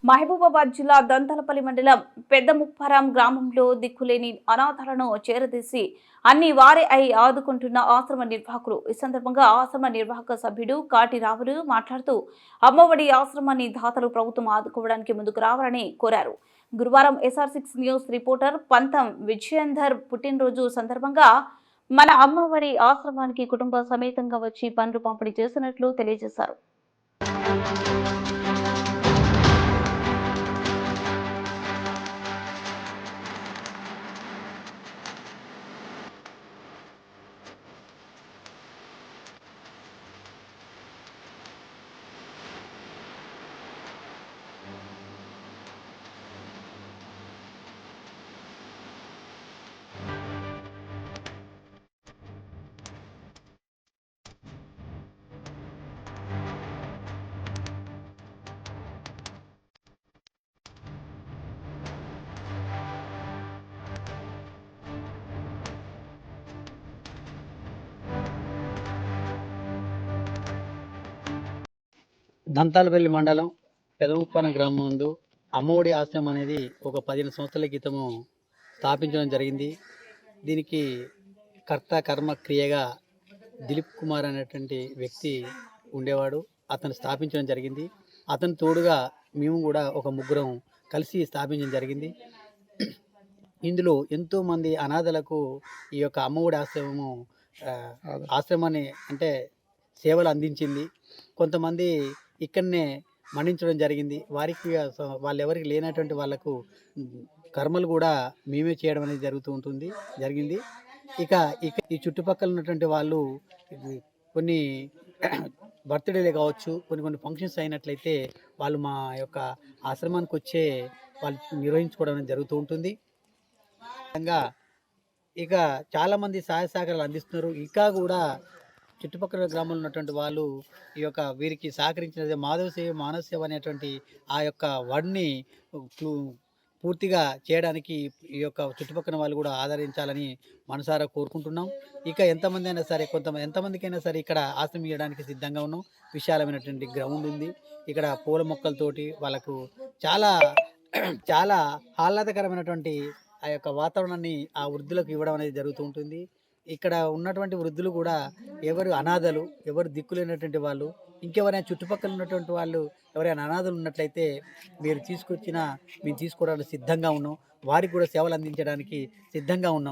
మహబూబాబాద్ జిల్లా దంతలపల్లి మండలం పెద్ద ముప్పారం గ్రామంలో దిక్కులేని అనాథలను చేరదీసి అన్ని వారే అయి ఆదుకుంటున్న ఆశ్రమ నిర్వాహకులు. ఈ సందర్భంగా ఆశ్రమ నిర్వాహక సభ్యుడు కాటి రావులు మాట్లాడుతూ అమ్మఒడి ఆశ్రమాన్ని దాతలు ప్రభుత్వం ఆదుకోవడానికి ముందుకు రావాలని కోరారు. గురువారం SR6 న్యూస్ రిపోర్టర్ పంతం విజయేందర్ పుట్టినరోజు సందర్భంగా మన అమ్మఒడి ఆశ్రమానికి కుటుంబ సమేతంగా వచ్చి పండ్లు పంపిణీ చేసినట్లు తెలియజేశారు. దంతాలపల్లి మండలం పెదముప్పారం గ్రామం ముందు అమ్మఒడి ఆశ్రమం అనేది ఒక 15 సంవత్సరాల క్రితము స్థాపించడం జరిగింది. దీనికి కర్త కర్మ క్రియగా దిలీప్ కుమార్ అనేటువంటి వ్యక్తి ఉండేవాడు. అతను స్థాపించడం జరిగింది. అతని తోడుగా మేము కూడా ఒక ముగ్గురం కలిసి స్థాపించడం జరిగింది. ఇందులో ఎంతోమంది అనాథలకు ఈ యొక్క అమ్మఒడి ఆశ్రమాన్ని అంటే సేవలు అందించింది. కొంతమంది ఇక్కడనే మరణించడం జరిగింది. వారికి వాళ్ళు ఎవరికి లేనటువంటి వాళ్ళకు కర్మలు కూడా మేమే చేయడం అనేది జరిగింది. ఇక ఈ చుట్టుపక్కల ఉన్నటువంటి వాళ్ళు కొన్ని బర్త్డేలే కావచ్చు, కొన్ని ఫంక్షన్స్ అయినట్లయితే వాళ్ళు మా యొక్క ఆశ్రమానికి వచ్చే వాళ్ళు నిర్వహించుకోవడం అనేది జరుగుతూ ఉంటుంది. ఇక చాలామంది సహాయ సహకారాలు అందిస్తున్నారు. ఇంకా కూడా చుట్టుపక్కల గ్రామంలో ఉన్నటువంటి వాళ్ళు ఈ యొక్క వీరికి సహకరించినది మాధవ సేవ మానవ సేవ అనేటువంటి ఆ యొక్క వర్డ్ని పూర్తిగా చేయడానికి ఈ యొక్క చుట్టుపక్కల వాళ్ళు కూడా ఆదరించాలని మనసారా కోరుకుంటున్నాం. ఇక ఎంతమంది అయినా సరే ఎంతమందికైనా సరే ఇక్కడ ఆశ్రమం ఇవ్వడానికి సిద్ధంగా ఉన్నాం. విశాలమైనటువంటి గ్రౌండ్ ఉంది. ఇక్కడ పూల మొక్కలతోటి వాళ్ళకు చాలా చాలా ఆహ్లాదకరమైనటువంటి ఆ యొక్క వాతావరణాన్ని ఆ వృద్ధులకు ఇవ్వడం అనేది జరుగుతూ ఉంటుంది. ఇక్కడ ఉన్నటువంటి వృద్ధులు కూడా ఎవరు అనాథలు, ఎవరు దిక్కులేనటువంటి వాళ్ళు, ఇంకెవరైనా చుట్టుపక్కల ఉన్నటువంటి వాళ్ళు ఎవరైనా అనాథలు ఉన్నట్లయితే మీరు మేము తీసుకోవడానికి సిద్ధంగా ఉన్నాం. వారికి కూడా సేవలు అందించడానికి సిద్ధంగా ఉన్నాం.